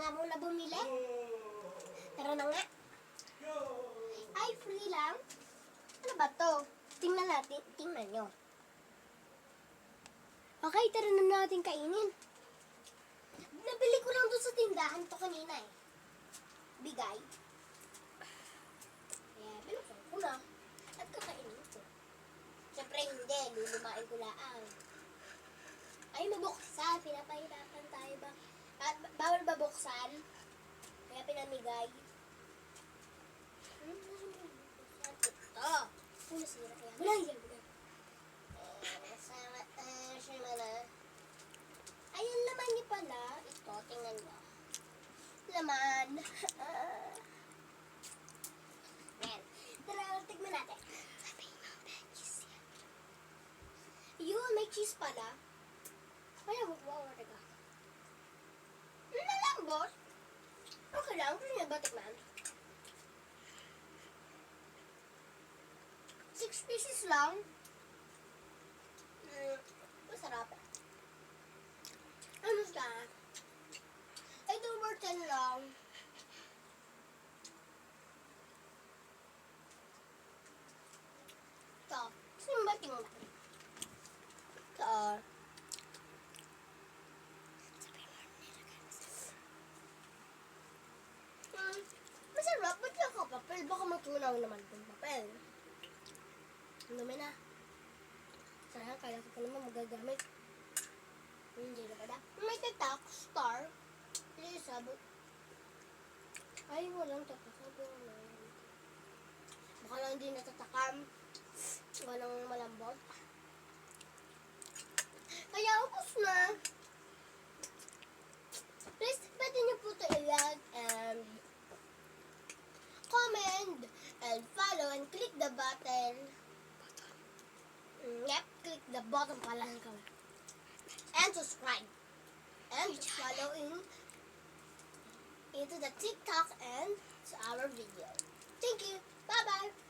Kaya mo na bumili? Tara na nga. Ay, free lang? Ano ba to? Tingnan natin. Tingnan nyo. Okay, tara na natin kainin. Nabili ko lang doon sa tindahan to kanina eh. Bigay. Kaya binuksan ko na. At kakainin ko. Siyempre hindi. Lulumain ko lang. Ay, mabuksan. Pinapahirapan tayo ba? Bawal ba buksan? Kaya pinamigay. Ito. Ano sira kaya? Bulay yan. Ay, ang laman niya pala. Ito, tingnan mo. Laman. Ayan. Tara, tignan natin. Yun, may cheese pala. Ay, wow, talaga. Ano na lang, boss? Okay lang, gusto niya ba tikman? 6 pieces lang. Masarap. Ano siya? Ito, worth 10 lang. Ito. Gusto mo ba tingnan? Ito. Masarap. Ba't lang ka papel? Baka matunaw naman itong papel. Ang dami na. Sayang, kaya ko pa naman magagamit. Hindi na pala. May tatak, star. Sabot. Ay, walang tatak. Baka lang hindi natatakam. Walang malambot. Kaya upos na. Please, pwede niyo po ito i-like and comment and follow and click the button. Yep, click the button pala ng kamera. And subscribe. And follow into the TikTok and to our video. Thank you. Bye-bye.